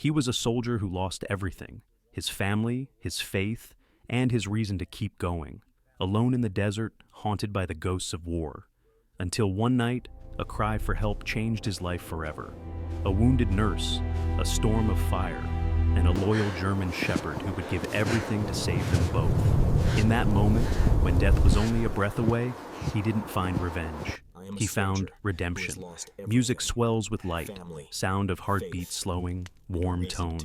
He was a soldier who lost everything: his family, his faith, and his reason to keep going, alone in the desert, haunted by the ghosts of war. Until one night, a cry for help changed his life forever. A wounded nurse, a storm of fire, and a loyal German shepherd who would give everything to save them both. In that moment, when death was only a breath away, he didn't find revenge. He found redemption. Music swells with light, sound of heartbeats slowing, warm tone.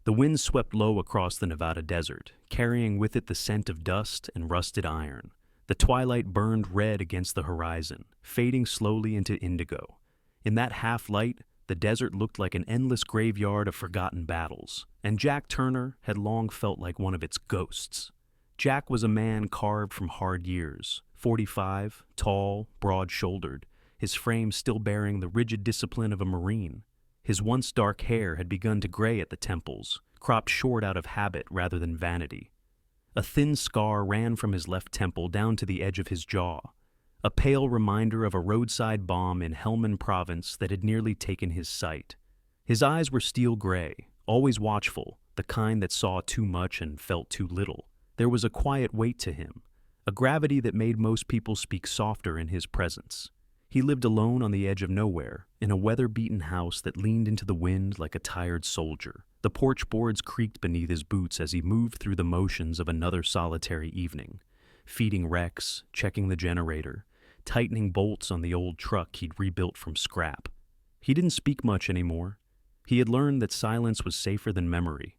The wind swept low across the Nevada desert, carrying with it the scent of dust and rusted iron. The twilight burned red against the horizon, fading slowly into indigo. In that half-light, the desert looked like an endless graveyard of forgotten battles, and Jack Turner had long felt like one of its ghosts. Jack was a man carved from hard years, 45, tall, broad-shouldered, his frame still bearing the rigid discipline of a Marine. His once dark hair had begun to gray at the temples, cropped short out of habit rather than vanity. A thin scar ran from his left temple down to the edge of his jaw, a pale reminder of a roadside bomb in Helmand province that had nearly taken his sight. His eyes were steel gray, always watchful, the kind that saw too much and felt too little. There was a quiet weight to him, a gravity that made most people speak softer in his presence. He lived alone on the edge of nowhere, in a weather-beaten house that leaned into the wind like a tired soldier. The porch boards creaked beneath his boots as he moved through the motions of another solitary evening, feeding Rex, checking the generator, tightening bolts on the old truck he'd rebuilt from scrap. He didn't speak much anymore. He had learned that silence was safer than memory.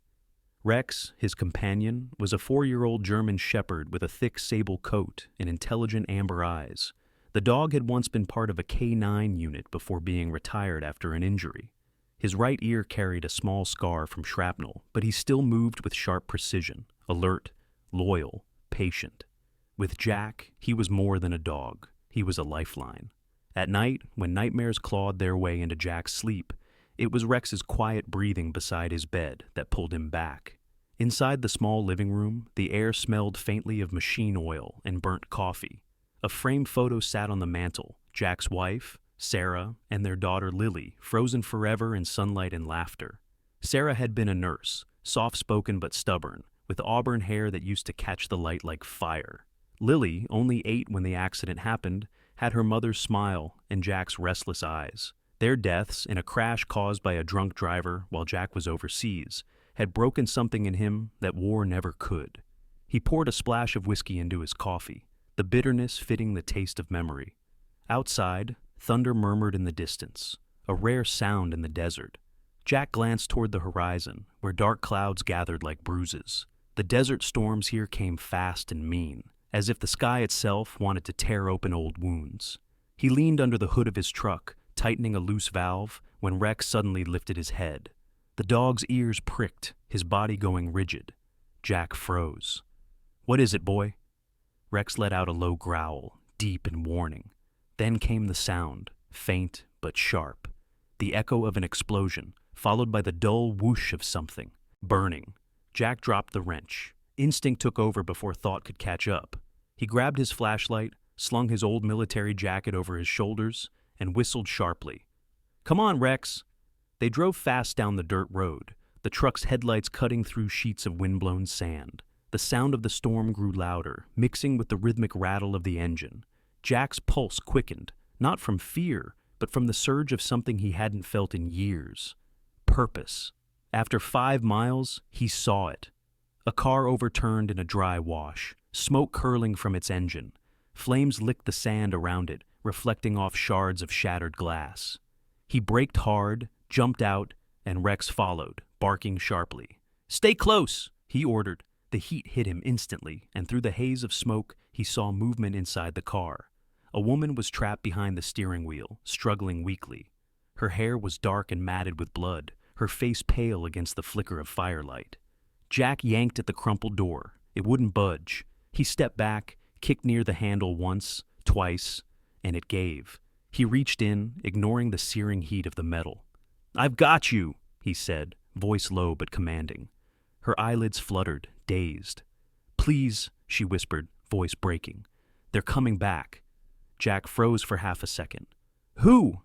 Rex, his companion, was a 4-year-old German shepherd with a thick sable coat and intelligent amber eyes. The dog had once been part of a K-9 unit before being retired after an injury. His right ear carried a small scar from shrapnel, but he still moved with sharp precision, alert, loyal, patient. With Jack, he was more than a dog. He was a lifeline. At night, when nightmares clawed their way into Jack's sleep, it was Rex's quiet breathing beside his bed that pulled him back. Inside the small living room, the air smelled faintly of machine oil and burnt coffee. A framed photo sat on the mantel, Jack's wife, Sarah, and their daughter Lily, frozen forever in sunlight and laughter. Sarah had been a nurse, soft-spoken but stubborn, with auburn hair that used to catch the light like fire. Lily, only 8 when the accident happened, had her mother's smile and Jack's restless eyes. Their deaths, in a crash caused by a drunk driver while Jack was overseas, had broken something in him that war never could. He poured a splash of whiskey into his coffee, the bitterness fitting the taste of memory. Outside, thunder murmured in the distance, a rare sound in the desert. Jack glanced toward the horizon, where dark clouds gathered like bruises. The desert storms here came fast and mean, as if the sky itself wanted to tear open old wounds. He leaned under the hood of his truck, tightening a loose valve, when Rex suddenly lifted his head. The dog's ears pricked, his body going rigid. Jack froze. "What is it, boy?" Rex let out a low growl, deep and warning. Then came the sound, faint but sharp. The echo of an explosion, followed by the dull whoosh of something, burning. Jack dropped the wrench. Instinct took over before thought could catch up. He grabbed his flashlight, slung his old military jacket over his shoulders, and whistled sharply. "Come on, Rex!" They drove fast down the dirt road, the truck's headlights cutting through sheets of windblown sand. The sound of the storm grew louder, mixing with the rhythmic rattle of the engine. Jack's pulse quickened, not from fear, but from the surge of something he hadn't felt in years. Purpose. After 5 miles, he saw it. A car overturned in a dry wash, smoke curling from its engine. Flames licked the sand around it, reflecting off shards of shattered glass. He braked hard, jumped out, and Rex followed, barking sharply. "Stay close," he ordered. The heat hit him instantly, and through the haze of smoke, he saw movement inside the car. A woman was trapped behind the steering wheel, struggling weakly. Her hair was dark and matted with blood, her face pale against the flicker of firelight. Jack yanked at the crumpled door. It wouldn't budge. He stepped back, kicked near the handle once, twice, and it gave. He reached in, ignoring the searing heat of the metal. "I've got you," he said, voice low but commanding. Her eyelids fluttered, dazed. "Please," she whispered, voice breaking. "They're coming back." Jack froze for half a second. "Who?"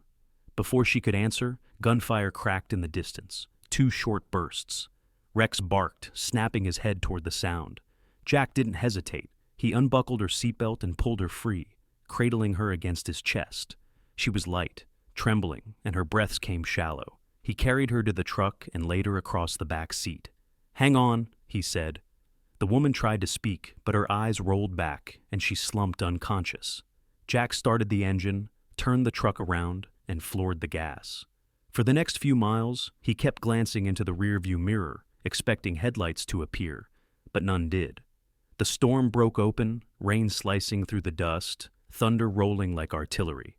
Before she could answer, gunfire cracked in the distance. 2 short bursts. Rex barked, snapping his head toward the sound. Jack didn't hesitate. He unbuckled her seatbelt and pulled her free, cradling her against his chest. She was light, trembling, and her breaths came shallow. He carried her to the truck and laid her across the back seat. "Hang on," he said. The woman tried to speak, but her eyes rolled back, and she slumped unconscious. Jack started the engine, turned the truck around, and floored the gas. For the next few miles, he kept glancing into the rearview mirror, expecting headlights to appear, but none did. The storm broke open, rain slicing through the dust, thunder rolling like artillery.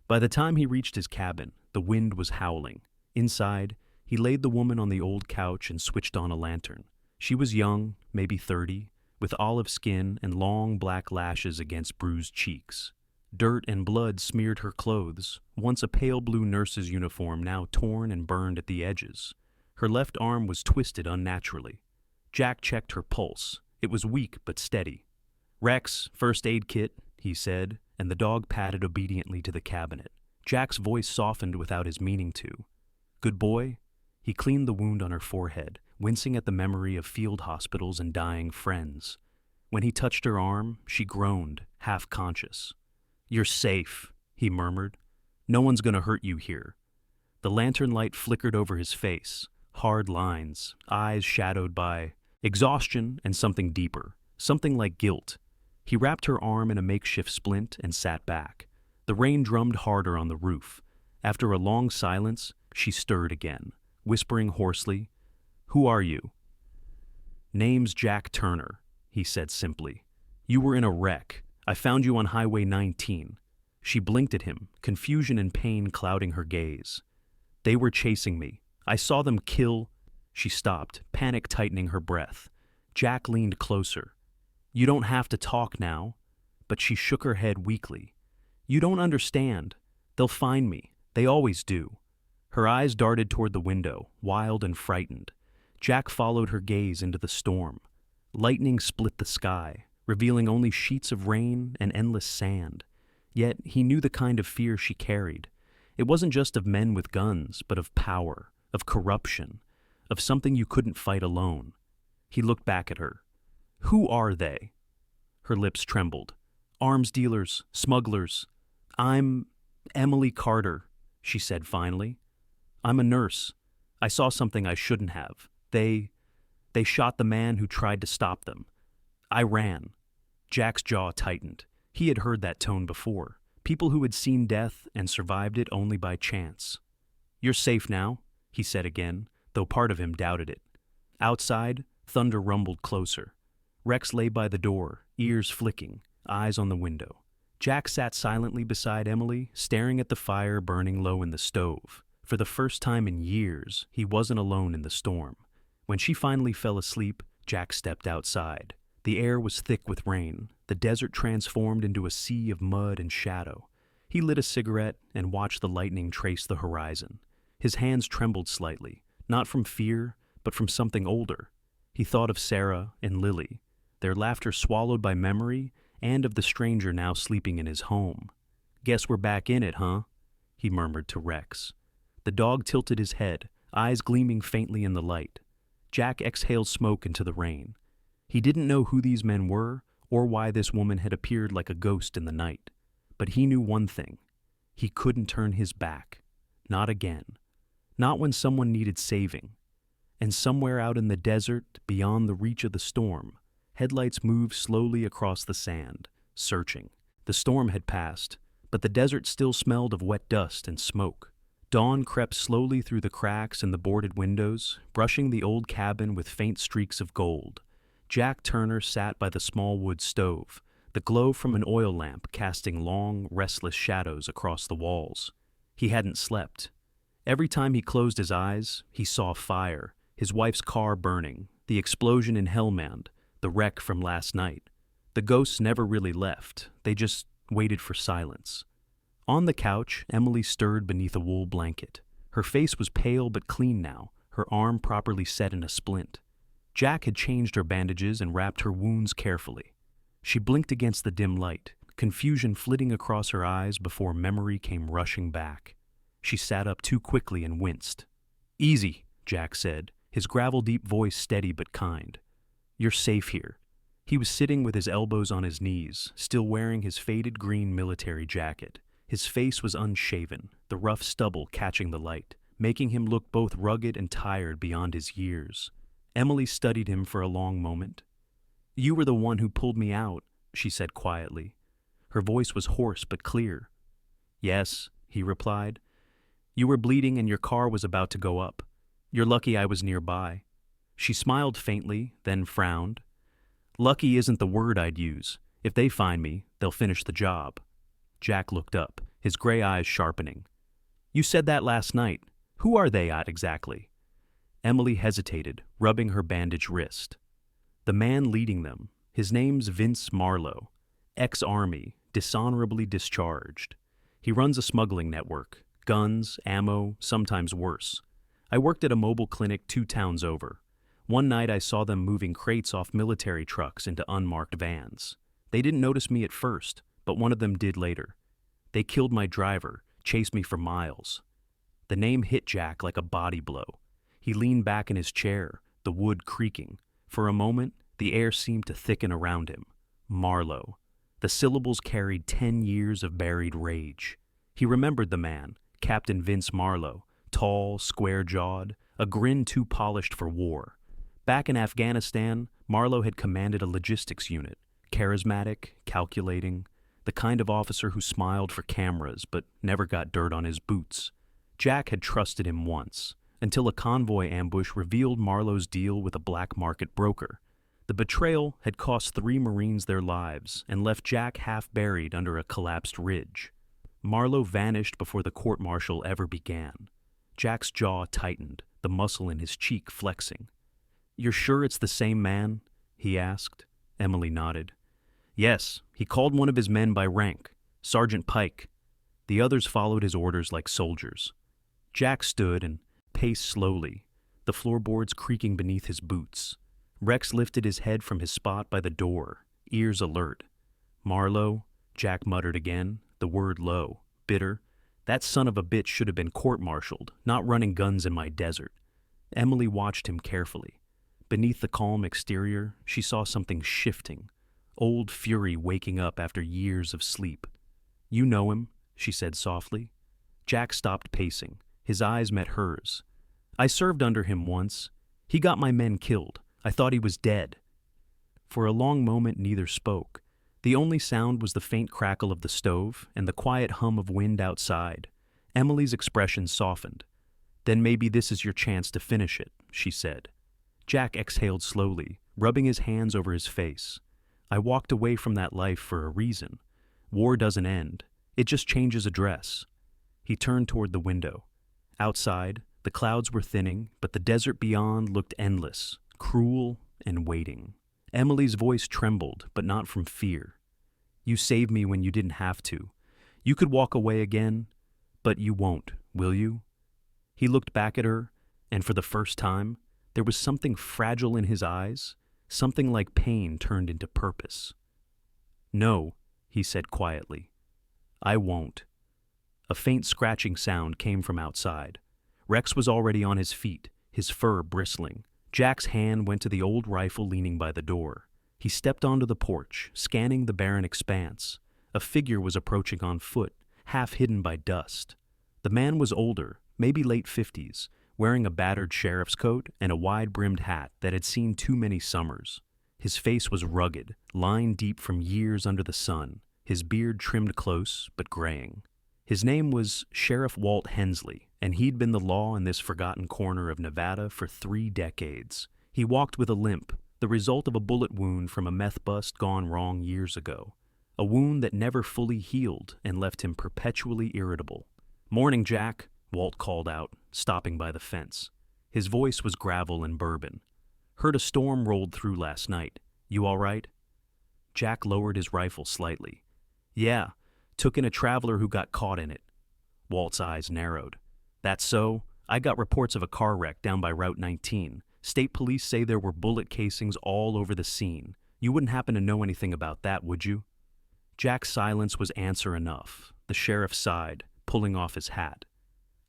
By the time he reached his cabin, the wind was howling. Inside, he laid the woman on the old couch and switched on a lantern. She was young, maybe 30, with olive skin and long black lashes against bruised cheeks. Dirt and blood smeared her clothes, once a pale blue nurse's uniform now torn and burned at the edges. Her left arm was twisted unnaturally. Jack checked her pulse. It was weak but steady. "Rex, first aid kit," he said, and the dog padded obediently to the cabinet. Jack's voice softened without his meaning to. "Good boy?" He cleaned the wound on her forehead, wincing at the memory of field hospitals and dying friends. When he touched her arm, she groaned, half conscious. "You're safe," he murmured. "No one's gonna hurt you here." The lantern light flickered over his face, hard lines, eyes shadowed by exhaustion and something deeper, something like guilt. He wrapped her arm in a makeshift splint and sat back. The rain drummed harder on the roof. After a long silence, she stirred again, whispering hoarsely, "Who are you?" "Name's Jack Turner," he said simply. "You were in a wreck. I found you on Highway 19. She blinked at him, confusion and pain clouding her gaze. "They were chasing me. I saw them kill—" She stopped, panic tightening her breath. Jack leaned closer. "You don't have to talk now." But she shook her head weakly. "You don't understand. They'll find me. They always do." Her eyes darted toward the window, wild and frightened. Jack followed her gaze into the storm. Lightning split the sky, revealing only sheets of rain and endless sand. Yet he knew the kind of fear she carried. It wasn't just of men with guns, but of power, of corruption, of something you couldn't fight alone. He looked back at her. "Who are they?" Her lips trembled. "Arms dealers, smugglers. I'm Emily Carter," she said finally. "I'm a nurse. I saw something I shouldn't have. They shot the man who tried to stop them. I ran." Jack's jaw tightened. He had heard that tone before. People who had seen death and survived it only by chance. "You're safe now," he said again, though part of him doubted it. Outside, thunder rumbled closer. Rex lay by the door, ears flicking, eyes on the window. Jack sat silently beside Emily, staring at the fire burning low in the stove. For the first time in years, he wasn't alone in the storm. When she finally fell asleep, Jack stepped outside. The air was thick with rain, the desert transformed into a sea of mud and shadow. He lit a cigarette and watched the lightning trace the horizon. His hands trembled slightly, not from fear, but from something older. He thought of Sarah and Lily, their laughter swallowed by memory, and of the stranger now sleeping in his home. "Guess we're back in it, huh?" he murmured to Rex. The dog tilted his head, eyes gleaming faintly in the light. Jack exhaled smoke into the rain. He didn't know who these men were or why this woman had appeared like a ghost in the night. But he knew one thing. He couldn't turn his back. Not again. Not when someone needed saving. And somewhere out in the desert, beyond the reach of the storm, headlights moved slowly across the sand, searching. The storm had passed, but the desert still smelled of wet dust and smoke. Dawn crept slowly through the cracks in the boarded windows, brushing the old cabin with faint streaks of gold. Jack Turner sat by the small wood stove, the glow from an oil lamp casting long, restless shadows across the walls. He hadn't slept. Every time he closed his eyes, he saw fire, his wife's car burning, the explosion in Hellmand, the wreck from last night. The ghosts never really left. They just waited for silence. On the couch, Emily stirred beneath a wool blanket. Her face was pale but clean now, her arm properly set in a splint. Jack had changed her bandages and wrapped her wounds carefully. She blinked against the dim light, confusion flitting across her eyes before memory came rushing back. She sat up too quickly and winced. "Easy," Jack said, his gravel-deep voice steady but kind. "You're safe here." He was sitting with his elbows on his knees, still wearing his faded green military jacket. His face was unshaven, the rough stubble catching the light, making him look both rugged and tired beyond his years. Emily studied him for a long moment. "You were the one who pulled me out," she said quietly. Her voice was hoarse but clear. "Yes," he replied. "You were bleeding and your car was about to go up. You're lucky I was nearby." She smiled faintly, then frowned. "Lucky isn't the word I'd use. If they find me, they'll finish the job." Jack looked up, his gray eyes sharpening. "You said that last night. Who are they at exactly?" Emily hesitated, rubbing her bandaged wrist. "The man leading them. His name's Vince Marlowe. Ex-Army, dishonorably discharged. He runs a smuggling network. Guns, ammo, sometimes worse. I worked at a mobile clinic 2 towns over. One night I saw them moving crates off military trucks into unmarked vans. They didn't notice me at first, but one of them did later. They killed my driver, chased me for miles." The name hit Jack like a body blow. He leaned back in his chair, the wood creaking. For a moment, the air seemed to thicken around him. Marlowe. The syllables carried 10 years of buried rage. He remembered the man, Captain Vince Marlowe, tall, square-jawed, a grin too polished for war. Back in Afghanistan, Marlowe had commanded a logistics unit, charismatic, calculating, the kind of officer who smiled for cameras but never got dirt on his boots. Jack had trusted him once, until a convoy ambush revealed Marlowe's deal with a black market broker. The betrayal had cost 3 Marines their lives and left Jack half buried under a collapsed ridge. Marlowe vanished before the court-martial ever began. Jack's jaw tightened, the muscle in his cheek flexing. "You're sure it's the same man?" he asked. Emily nodded. "Yes, he called one of his men by rank, Sergeant Pike. The others followed his orders like soldiers." Jack stood and paced slowly, the floorboards creaking beneath his boots. Rex lifted his head from his spot by the door, ears alert. "Marlowe," Jack muttered again, the word low, bitter. "That son of a bitch should have been court-martialed, not running guns in my desert." Emily watched him carefully. Beneath the calm exterior, she saw something shifting, old fury waking up after years of sleep. "You know him," she said softly. Jack stopped pacing. His eyes met hers. "I served under him once. He got my men killed. I thought he was dead." For a long moment neither spoke. The only sound was the faint crackle of the stove and the quiet hum of wind outside. Emily's expression softened. "Then maybe this is your chance to finish it," she said. Jack exhaled slowly, rubbing his hands over his face. "I walked away from that life for a reason. War doesn't end. It just changes address." He turned toward the window. Outside, the clouds were thinning, but the desert beyond looked endless, cruel, and waiting. Emily's voice trembled, but not from fear. "You saved me when you didn't have to. You could walk away again, but you won't, will you?" He looked back at her, and for the first time, there was something fragile in his eyes, something like pain turned into purpose. "No," he said quietly. "I won't." A faint scratching sound came from outside. Rex was already on his feet, his fur bristling. Jack's hand went to the old rifle leaning by the door. He stepped onto the porch, scanning the barren expanse. A figure was approaching on foot, half hidden by dust. The man was older, maybe late 50s, wearing a battered sheriff's coat and a wide-brimmed hat that had seen too many summers. His face was rugged, lined deep from years under the sun, his beard trimmed close but graying. His name was Sheriff Walt Hensley, and he'd been the law in this forgotten corner of Nevada for 3 decades. He walked with a limp, the result of a bullet wound from a meth bust gone wrong years ago. A wound that never fully healed and left him perpetually irritable. "Morning, Jack," Walt called out, stopping by the fence. His voice was gravel and bourbon. "Heard a storm rolled through last night. You all right?" Jack lowered his rifle slightly. "Yeah, took in a traveler who got caught in it." Walt's eyes narrowed. "That's so? I got reports of a car wreck down by Route 19. State police say there were bullet casings all over the scene. You wouldn't happen to know anything about that, would you?" Jack's silence was answer enough. The sheriff sighed, pulling off his hat.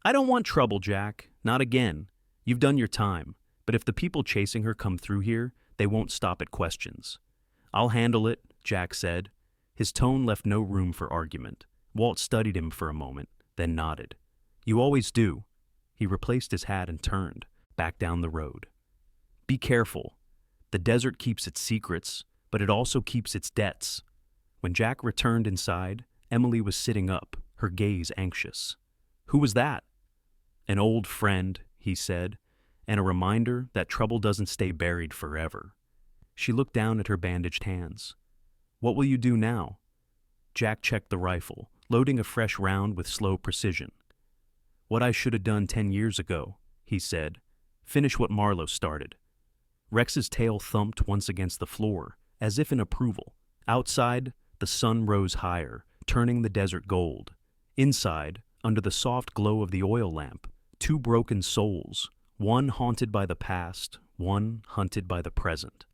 "I don't want trouble, Jack. Not again. You've done your time, but if the people chasing her come through here, they won't stop at questions. I'll handle it, Jack said. His tone left no room for argument. Walt studied him for a moment, then nodded. You always do. He replaced his hat and turned, back down the road. Be careful. The desert keeps its secrets, but it also keeps its debts. When Jack returned inside, Emily was sitting up, her gaze anxious. Who was that? An old friend, he said, and a reminder that trouble doesn't stay buried forever. She looked down at her bandaged hands. What will you do now? Jack checked the rifle, loading a fresh round with slow precision. What I should have done 10 years ago, he said. Finish what Marlowe started. Rex's tail thumped once against the floor, as if in approval. Outside, the sun rose higher, turning the desert gold. Inside, under the soft glow of the oil lamp, two broken souls, one haunted by the past, one hunted by the present,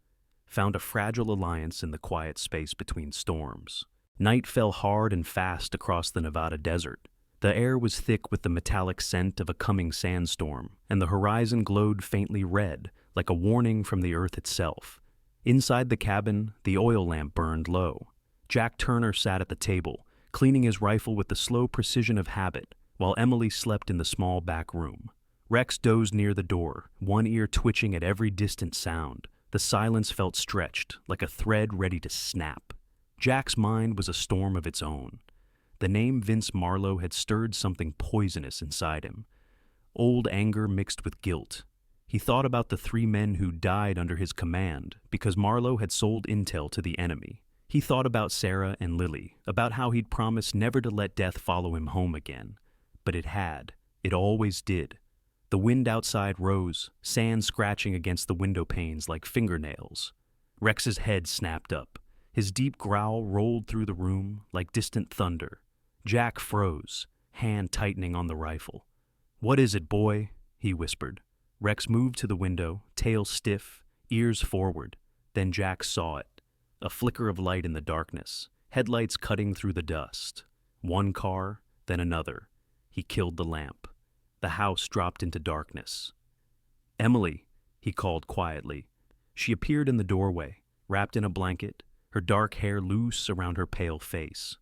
found a fragile alliance in the quiet space between storms. Night fell hard and fast across the Nevada desert. The air was thick with the metallic scent of a coming sandstorm, and the horizon glowed faintly red, like a warning from the earth itself. Inside the cabin, the oil lamp burned low. Jack Turner sat at the table, cleaning his rifle with the slow precision of habit, while Emily slept in the small back room. Rex dozed near the door, one ear twitching at every distant sound. The silence felt stretched, like a thread ready to snap. Jack's mind was a storm of its own. The name Vince Marlowe had stirred something poisonous inside him. Old anger mixed with guilt. He thought about the 3 men who died under his command because Marlowe had sold intel to the enemy. He thought about Sarah and Lily, about how he'd promised never to let death follow him home again. But it had. It always did. The wind outside rose, sand scratching against the window panes like fingernails. Rex's head snapped up. His deep growl rolled through the room like distant thunder. Jack froze, hand tightening on the rifle. "What is it, boy?" he whispered. Rex moved to the window, tail stiff, ears forward. Then Jack saw it. A flicker of light in the darkness, headlights cutting through the dust. One car, then another. He killed the lamp. The house dropped into darkness. "Emily," he called quietly. She appeared in the doorway, wrapped in a blanket, her dark hair loose around her pale face.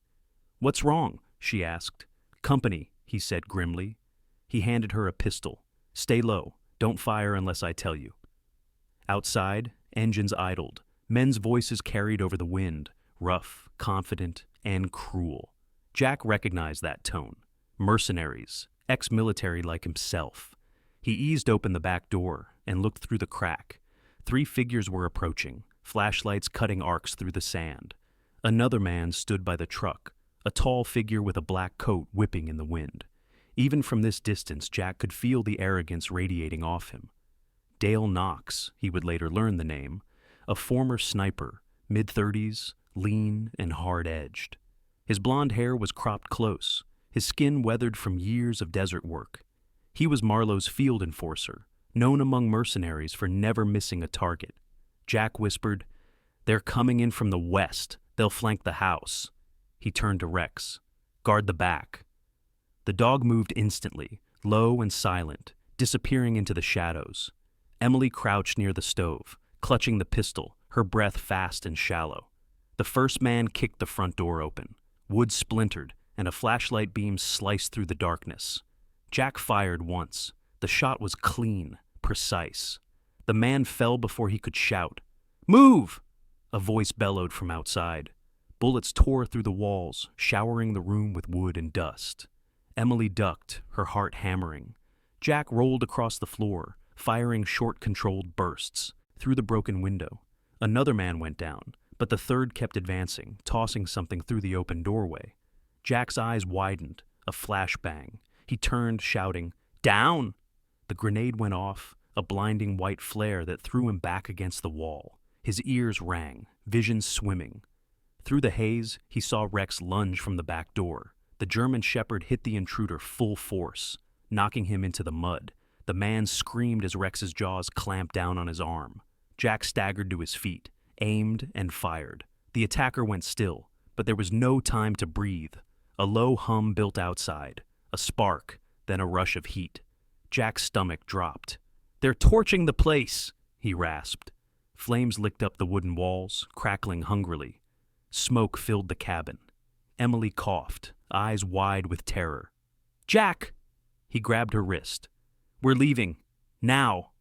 "What's wrong?" she asked. "Company," he said grimly. He handed her a pistol. "Stay low. Don't fire unless I tell you." Outside, engines idled. Men's voices carried over the wind, rough, confident, and cruel. Jack recognized that tone. Mercenaries, ex-military like himself. He eased open the back door and looked through the crack. 3 figures were approaching, flashlights cutting arcs through the sand. Another man stood by the truck, a tall figure with a black coat whipping in the wind. Even from this distance, Jack could feel the arrogance radiating off him. Dale Knox, he would later learn the name, a former sniper, mid-30s, lean and hard-edged. His blonde hair was cropped close, his skin weathered from years of desert work. He was Marlowe's field enforcer, known among mercenaries for never missing a target. Jack whispered, "They're coming in from the west. They'll flank the house." He turned to Rex. "Guard the back." The dog moved instantly, low and silent, disappearing into the shadows. Emily crouched near the stove, clutching the pistol, her breath fast and shallow. The first man kicked the front door open. Wood splintered, and a flashlight beam sliced through the darkness. Jack fired once. The shot was clean, precise. The man fell before he could shout. "Move!" A voice bellowed from outside. Bullets tore through the walls, showering the room with wood and dust. Emily ducked, her heart hammering. Jack rolled across the floor, firing short, controlled bursts. Through the broken window. Another man went down, but the third kept advancing, tossing something through the open doorway. Jack's eyes widened, a flashbang. He turned, shouting, "Down!" The grenade went off, a blinding white flare that threw him back against the wall. His ears rang, vision swimming. Through the haze, he saw Rex lunge from the back door. The German shepherd hit the intruder full force, knocking him into the mud. The man screamed as Rex's jaws clamped down on his arm. Jack staggered to his feet, aimed, and fired. The attacker went still, but there was no time to breathe. A low hum built outside, a spark, then a rush of heat. Jack's stomach dropped. "They're torching the place," he rasped. Flames licked up the wooden walls, crackling hungrily. Smoke filled the cabin. Emily coughed, eyes wide with terror. "Jack!" He grabbed her wrist. "We're leaving. Now!"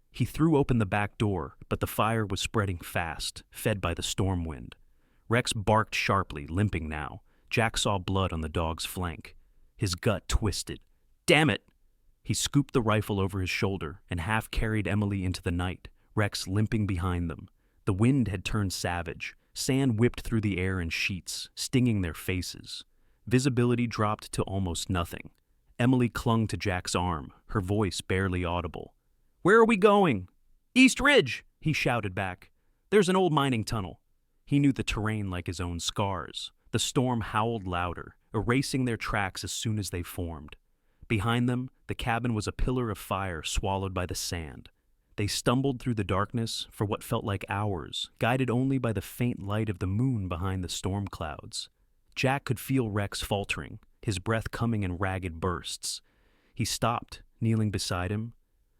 He threw open the back door, but the fire was spreading fast, fed by the storm wind. Rex barked sharply, limping now. Jack saw blood on the dog's flank. His gut twisted. "Damn it!" He scooped the rifle over his shoulder and half-carried Emily into the night, Rex limping behind them. The wind had turned savage. Sand whipped through the air in sheets, stinging their faces. Visibility dropped to almost nothing. Emily clung to Jack's arm, her voice barely audible. "Where are we going?" "East Ridge," he shouted back. "There's an old mining tunnel." He knew the terrain like his own scars. The storm howled louder, erasing their tracks as soon as they formed. Behind them, the cabin was a pillar of fire swallowed by the sand. They stumbled through the darkness for what felt like hours, guided only by the faint light of the moon behind the storm clouds. Jack could feel Rex faltering, his breath coming in ragged bursts. He stopped, kneeling beside him.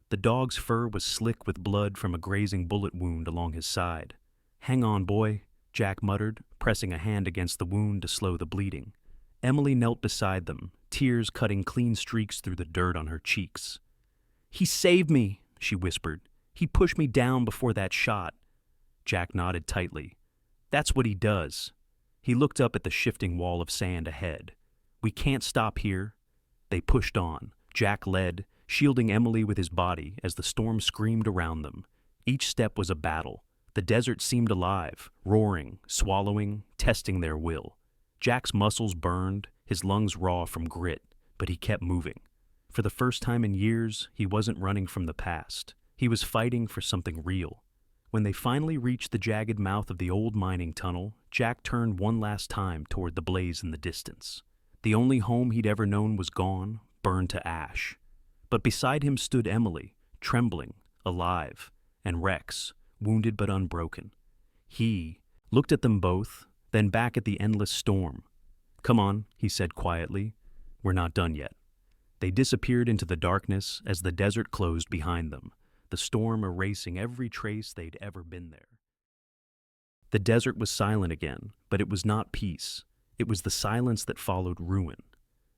The dog's fur was slick with blood from a grazing bullet wound along his side. "Hang on, boy," Jack muttered, pressing a hand against the wound to slow the bleeding. Emily knelt beside them, tears cutting clean streaks through the dirt on her cheeks. "He saved me," she whispered. "He pushed me down before that shot." Jack nodded tightly. "That's what he does." He looked up at the shifting wall of sand ahead. "We can't stop here." They pushed on. Jack led, shielding Emily with his body as the storm screamed around them. Each step was a battle. The desert seemed alive, roaring, swallowing, testing their will. Jack's muscles burned, his lungs raw from grit, but he kept moving. For the first time in years, he wasn't running from the past. He was fighting for something real. When they finally reached the jagged mouth of the old mining tunnel, Jack turned one last time toward the blaze in the distance. The only home he'd ever known was gone, burned to ash. But beside him stood Emily, trembling, alive, and Rex, wounded but unbroken. He looked at them both, then back at the endless storm. "Come on," he said quietly. "We're not done yet." They disappeared into the darkness as the desert closed behind them, the storm erasing every trace they'd ever been there. The desert was silent again, but it was not peace. It was the silence that followed ruin.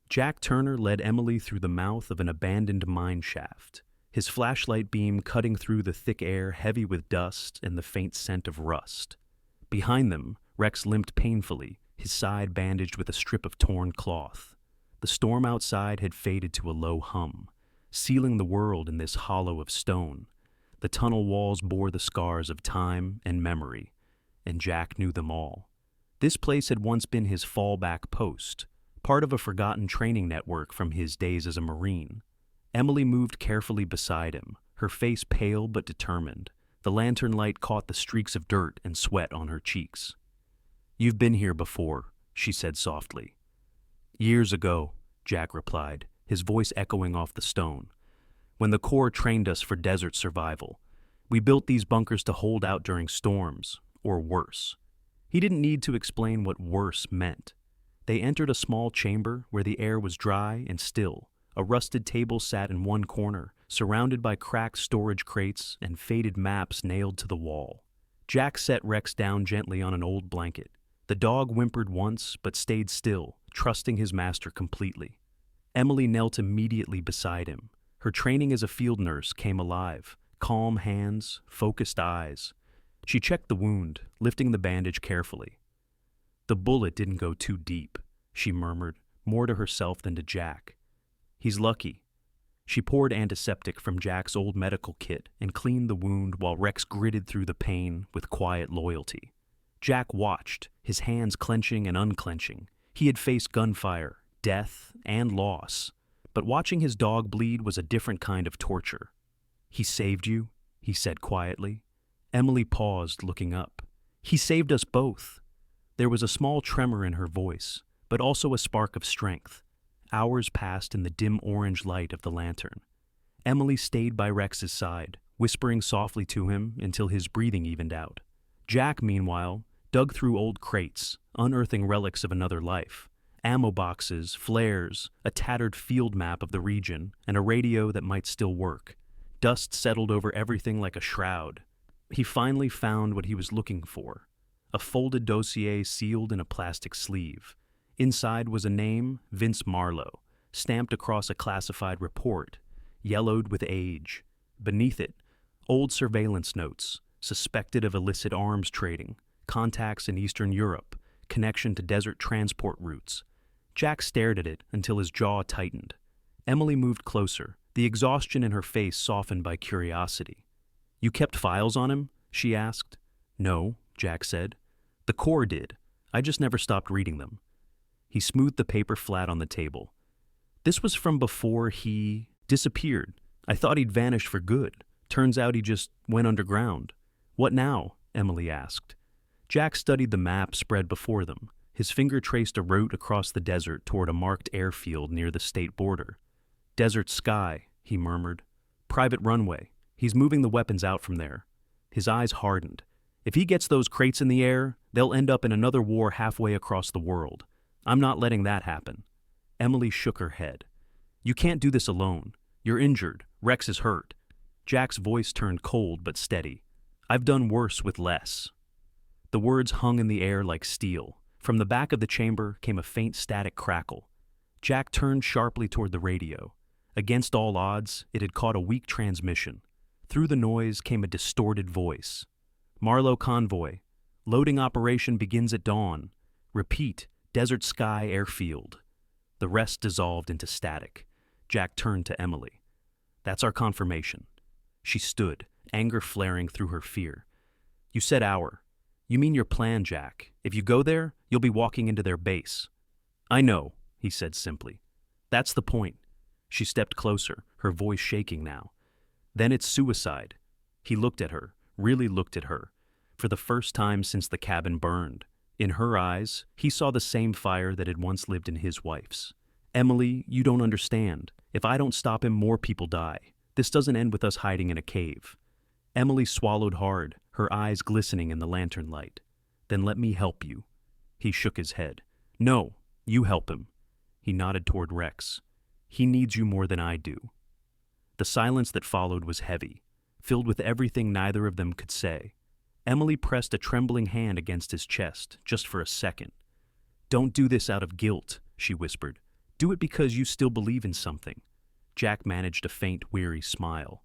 Jack Turner led Emily through the mouth of an abandoned mine shaft, his flashlight beam cutting through the thick air heavy with dust and the faint scent of rust. Behind them, Rex limped painfully, his side bandaged with a strip of torn cloth. The storm outside had faded to a low hum, sealing the world in this hollow of stone. The tunnel walls bore the scars of time and memory, and Jack knew them all. This place had once been his fallback post, part of a forgotten training network from his days as a Marine. Emily moved carefully beside him, her face pale but determined. The lantern light caught the streaks of dirt and sweat on her cheeks. "You've been here before," she said softly. "Years ago," Jack replied, his voice echoing off the stone. "When the Corps trained us for desert survival. We built these bunkers to hold out during storms, or worse." He didn't need to explain what worse meant. They entered a small chamber where the air was dry and still. A rusted table sat in one corner, surrounded by cracked storage crates and faded maps nailed to the wall. Jack set Rex down gently on an old blanket. The dog whimpered once, but stayed still, trusting his master completely. Emily knelt immediately beside him. Her training as a field nurse came alive, calm hands, focused eyes. She checked the wound, lifting the bandage carefully. "The bullet didn't go too deep," she murmured, more to herself than to Jack. "He's lucky." She poured antiseptic from Jack's old medical kit and cleaned the wound while Rex gritted through the pain with quiet loyalty. Jack watched, his hands clenching and unclenching. He had faced gunfire, death, and loss, but watching his dog bleed was a different kind of torture. "He saved you," he said quietly. Emily paused, looking up. "He saved us both." There was a small tremor in her voice, but also a spark of strength. Hours passed in the dim orange light of the lantern. Emily stayed by Rex's side, whispering softly to him until his breathing evened out. Jack, meanwhile, dug through old crates, unearthing relics of another life. Ammo boxes, flares, a tattered field map of the region, and a radio that might still work. Dust settled over everything like a shroud. He finally found what he was looking for. A folded dossier sealed in a plastic sleeve. Inside was a name, Vince Marlowe, stamped across a classified report, yellowed with age. Beneath it, old surveillance notes, suspected of illicit arms trading, contacts in Eastern Europe, connection to desert transport routes. Jack stared at it until his jaw tightened. Emily moved closer, the exhaustion in her face softened by curiosity. "You kept files on him?" she asked. "No," Jack said. "The Corps did. I just never stopped reading them." He smoothed the paper flat on the table. "This was from before he disappeared. I thought he'd vanished for good. Turns out he just went underground." "What now?" Emily asked. Jack studied the map spread before them. His finger traced a route across the desert toward a marked airfield near the state border. "Desert sky," he murmured. "Private runway. He's moving the weapons out from there." His eyes hardened. "If he gets those crates in the air, they'll end up in another war halfway across the world. I'm not letting that happen." Emily shook her head. "You can't do this alone. You're injured. Rex is hurt." Jack's voice turned cold but steady. "I've done worse with less." The words hung in the air like steel. From the back of the chamber came a faint static crackle. Jack turned sharply toward the radio. Against all odds, it had caught a weak transmission. Through the noise came a distorted voice. "Marlowe convoy. Loading operation begins at dawn. Repeat, Desert Sky Airfield." The rest dissolved into static. Jack turned to Emily. "That's our confirmation." She stood, anger flaring through her fear. "You said hour. You mean your plan, Jack. If you go there, you'll be walking into their base." "I know," he said simply. "That's the point." She stepped closer, her voice shaking now. "Then it's suicide." He looked at her, really looked at her, for the first time since the cabin burned. In her eyes, he saw the same fire that had once lived in his wife's. "Emily, you don't understand. If I don't stop him, more people die. This doesn't end with us hiding in a cave." Emily swallowed hard, her eyes glistening in the lantern light. "Then let me help you." He shook his head. "No, you help him." He nodded toward Rex. "He needs you more than I do." The silence that followed was heavy, filled with everything neither of them could say. Emily pressed a trembling hand against his chest, just for a second. "Don't do this out of guilt," she whispered. "Do it because you still believe in something." Jack managed a faint, weary smile.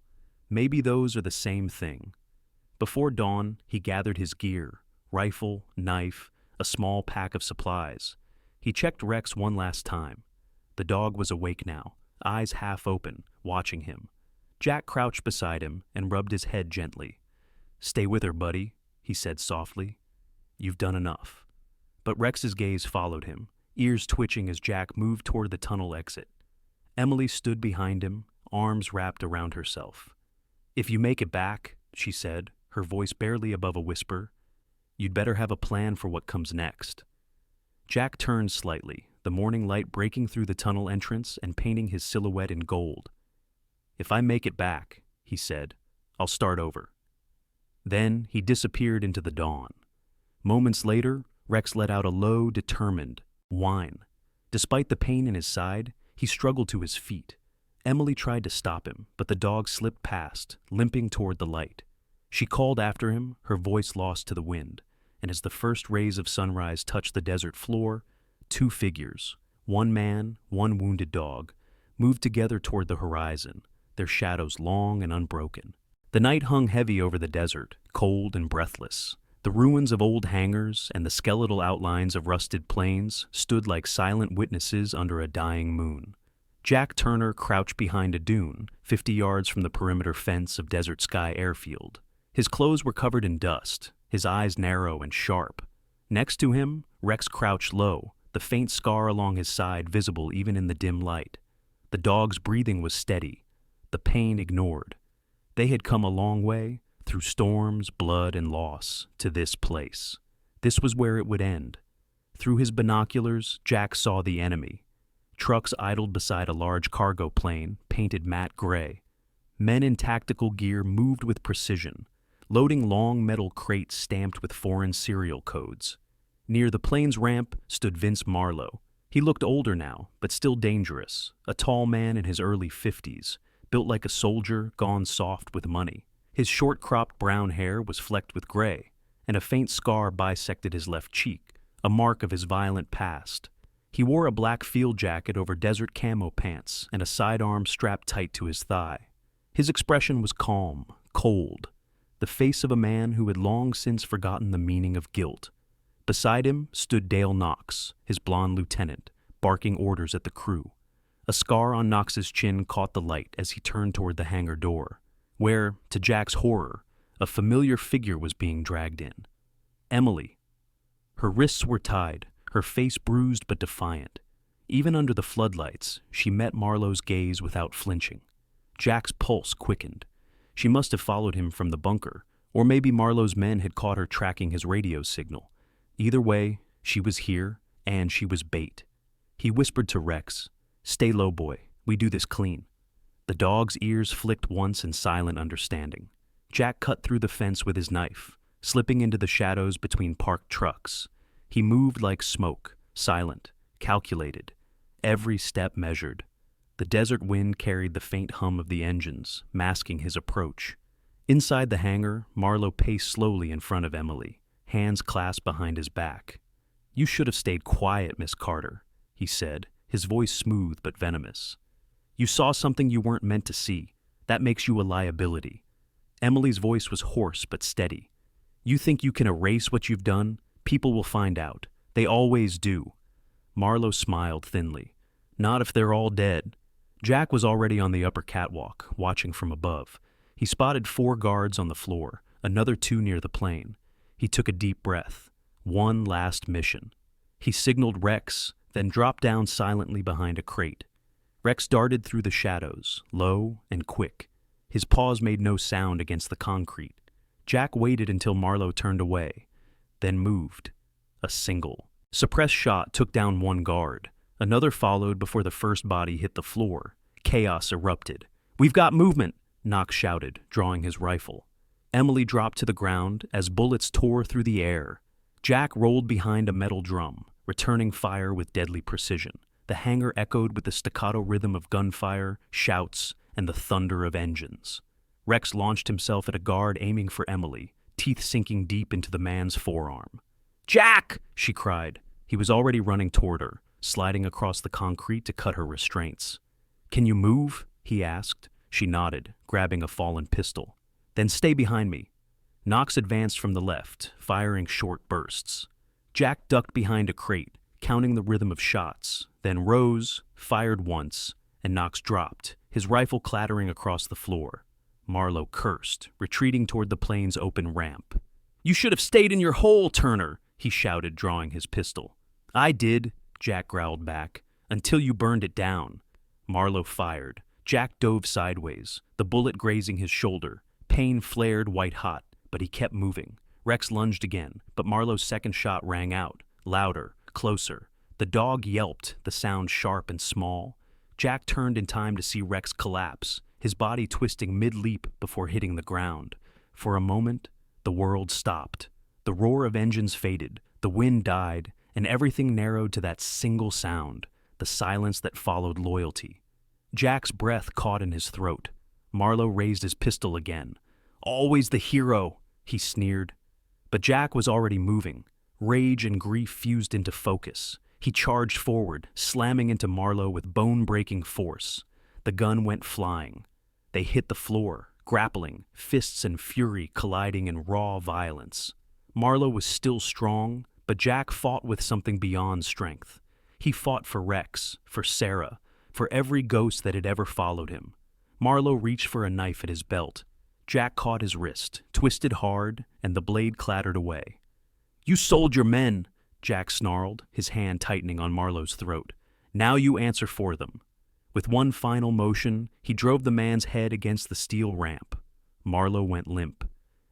Maybe those are the same thing. Before dawn, he gathered his gear, rifle, knife, a small pack of supplies. He checked Rex one last time. The dog was awake now, eyes half open, watching him. Jack crouched beside him and rubbed his head gently. "Stay with her, buddy," he said softly. "You've done enough." But Rex's gaze followed him, ears twitching as Jack moved toward the tunnel exit. Emily stood behind him, arms wrapped around herself. "If you make it back," she said, her voice barely above a whisper, "you'd better have a plan for what comes next." Jack turned slightly, the morning light breaking through the tunnel entrance and painting his silhouette in gold. "If I make it back," he said, "I'll start over." Then he disappeared into the dawn. Moments later, Rex let out a low, determined whine. Despite the pain in his side, he struggled to his feet. Emily tried to stop him, but the dog slipped past, limping toward the light. She called after him, her voice lost to the wind, and as the first rays of sunrise touched the desert floor, two figures, one man, one wounded dog, moved together toward the horizon, their shadows long and unbroken. The night hung heavy over the desert, cold and breathless. The ruins of old hangars and the skeletal outlines of rusted planes stood like silent witnesses under a dying moon. Jack Turner crouched behind a dune, 50 yards from the perimeter fence of Desert Sky Airfield. His clothes were covered in dust, his eyes narrow and sharp. Next to him, Rex crouched low, the faint scar along his side visible even in the dim light. The dog's breathing was steady, the pain ignored. They had come a long way, through storms, blood, and loss, to this place. This was where it would end. Through his binoculars, Jack saw the enemy. Trucks idled beside a large cargo plane, painted matte gray. Men in tactical gear moved with precision, loading long metal crates stamped with foreign serial codes. Near the plane's ramp stood Vince Marlowe. He looked older now, but still dangerous, a tall man in his early 50s, built like a soldier gone soft with money. His short-cropped brown hair was flecked with gray, and a faint scar bisected his left cheek, a mark of his violent past. He wore a black field jacket over desert camo pants and a sidearm strapped tight to his thigh. His expression was calm, cold, the face of a man who had long since forgotten the meaning of guilt. Beside him stood Dale Knox, his blond lieutenant, barking orders at the crew. A scar on Knox's chin caught the light as he turned toward the hangar door, where, to Jack's horror, a familiar figure was being dragged in. Emily. Her wrists were tied, her face bruised but defiant. Even under the floodlights, she met Marlowe's gaze without flinching. Jack's pulse quickened. She must have followed him from the bunker, or maybe Marlowe's men had caught her tracking his radio signal. Either way, she was here, and she was bait. He whispered to Rex, "Stay low, boy. We do this clean." The dog's ears flicked once in silent understanding. Jack cut through the fence with his knife, slipping into the shadows between parked trucks. He moved like smoke, silent, calculated, every step measured. The desert wind carried the faint hum of the engines, masking his approach. Inside the hangar, Marlowe paced slowly in front of Emily, hands clasped behind his back. "You should have stayed quiet, Miss Carter," he said, his voice smooth but venomous. "You saw something you weren't meant to see. That makes you a liability." Emily's voice was hoarse but steady. "You think you can erase what you've done? People will find out. They always do." Marlowe smiled thinly. "Not if they're all dead." Jack was already on the upper catwalk, watching from above. He spotted 4 guards on the floor, another 2 near the plane. He took a deep breath. One last mission. He signaled Rex, then dropped down silently behind a crate. Rex darted through the shadows, low and quick. His paws made no sound against the concrete. Jack waited until Marlowe turned away, then moved. A single, suppressed shot took down 1 guard. Another followed before the first body hit the floor. Chaos erupted. "We've got movement," Knox shouted, drawing his rifle. Emily dropped to the ground as bullets tore through the air. Jack rolled behind a metal drum, returning fire with deadly precision. The hangar echoed with the staccato rhythm of gunfire, shouts, and the thunder of engines. Rex launched himself at a guard aiming for Emily, teeth sinking deep into the man's forearm. "Jack!" she cried. He was already running toward her, sliding across the concrete to cut her restraints. "Can you move?" he asked. She nodded, grabbing a fallen pistol. "Then stay behind me." Knox advanced from the left, firing short bursts. Jack ducked behind a crate, counting the rhythm of shots, then rose, fired once, and Knox dropped, his rifle clattering across the floor. Marlowe cursed, retreating toward the plane's open ramp. "You should have stayed in your hole, Turner," he shouted, drawing his pistol. "I did," Jack growled back, "until you burned it down." Marlowe fired. Jack dove sideways, the bullet grazing his shoulder. Pain flared white-hot, but he kept moving. Rex lunged again, but Marlowe's second shot rang out, louder, closer. The dog yelped, the sound sharp and small. Jack turned in time to see Rex collapse, his body twisting mid-leap before hitting the ground. For a moment, the world stopped. The roar of engines faded, the wind died, and everything narrowed to that single sound, the silence that followed loyalty. Jack's breath caught in his throat. Marlowe raised his pistol again. "Always the hero," he sneered. But Jack was already moving. Rage and grief fused into focus. He charged forward, slamming into Marlowe with bone-breaking force. The gun went flying. They hit the floor, grappling, fists and fury colliding in raw violence. Marlowe was still strong, but Jack fought with something beyond strength. He fought for Rex, for Sarah, for every ghost that had ever followed him. Marlowe reached for a knife at his belt. Jack caught his wrist, twisted hard, and the blade clattered away. "You sold your men," Jack snarled, his hand tightening on Marlowe's throat. "Now you answer for them." With one final motion, he drove the man's head against the steel ramp. Marlowe went limp.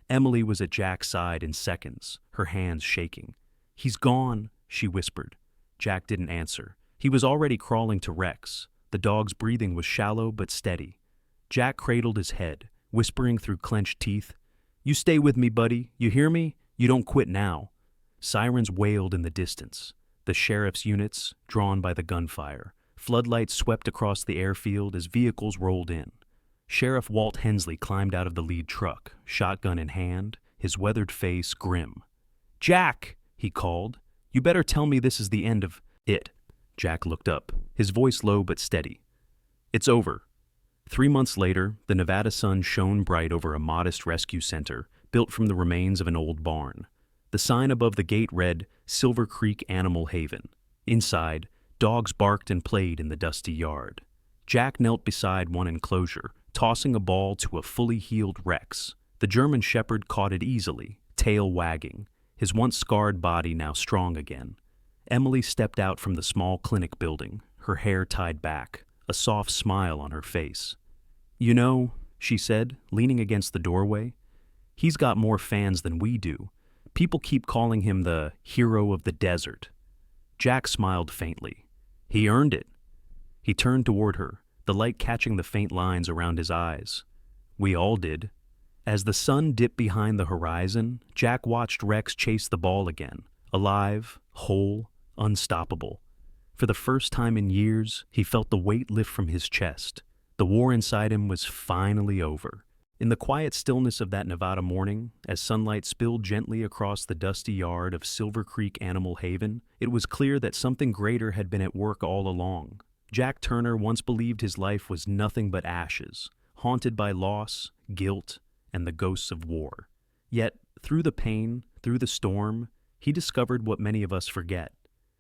Emily was at Jack's side in seconds, her hands shaking. "He's gone," she whispered. Jack didn't answer. He was already crawling to Rex. The dog's breathing was shallow but steady. Jack cradled his head, whispering through clenched teeth, "You stay with me, buddy. You hear me? You don't quit now." Sirens wailed in the distance. The sheriff's units, drawn by the gunfire. Floodlights swept across the airfield as vehicles rolled in. Sheriff Walt Hensley climbed out of the lead truck, shotgun in hand, his weathered face grim. "Jack!" he called. "You better tell me this is the end of it." Jack looked up, his voice low but steady. "It's over." 3 months later, the Nevada sun shone bright over a modest rescue center built from the remains of an old barn. The sign above the gate read, "Silver Creek Animal Haven." Inside, dogs barked and played in the dusty yard. Jack knelt beside one enclosure, tossing a ball to a fully healed Rex. The German Shepherd caught it easily, tail wagging, his once scarred body now strong again. Emily stepped out from the small clinic building, her hair tied back, a soft smile on her face. "You know," she said, leaning against the doorway, "he's got more fans than we do. People keep calling him the hero of the desert." Jack smiled faintly. "He earned it." He turned toward her, the light catching the faint lines around his eyes. "We all did." As the sun dipped behind the horizon, Jack watched Rex chase the ball again, alive, whole, unstoppable. For the first time in years, he felt the weight lift from his chest. The war inside him was finally over. In the quiet stillness of that Nevada morning, as sunlight spilled gently across the dusty yard of Silver Creek Animal Haven, it was clear that something greater had been at work all along. Jack Turner once believed his life was nothing but ashes, haunted by loss, guilt, and the ghosts of war. Yet, through the pain, through the storm, he discovered what many of us forget.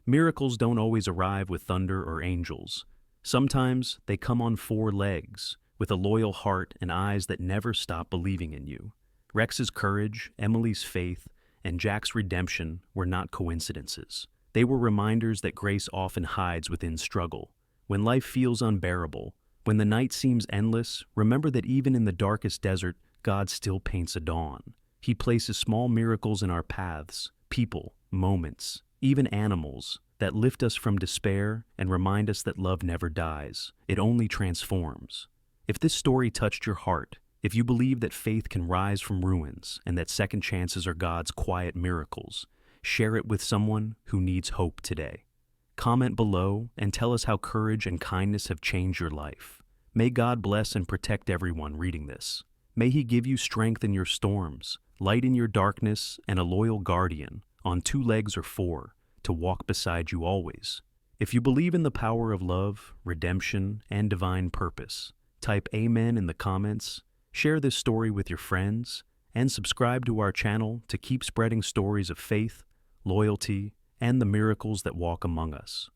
Miracles don't always arrive with thunder or angels. Sometimes they come on 4 legs, with a loyal heart and eyes that never stop believing in you. Rex's courage, Emily's faith, and Jack's redemption were not coincidences. They were reminders that grace often hides within struggle. When life feels unbearable, when the night seems endless, remember that even in the darkest desert, God still paints a dawn. He places small miracles in our paths, people, moments, even animals, that lift us from despair and remind us that love never dies. It only transforms. If this story touched your heart, if you believe that faith can rise from ruins and that second chances are God's quiet miracles, share it with someone who needs hope today. Comment below and tell us how courage and kindness have changed your life. May God bless and protect everyone reading this. May He give you strength in your storms, light in your darkness, and a loyal guardian, on 2 legs or 4, to walk beside you always. If you believe in the power of love, redemption, and divine purpose, type Amen in the comments, share this story with your friends, and subscribe to our channel to keep spreading stories of faith, loyalty, and the miracles that walk among us.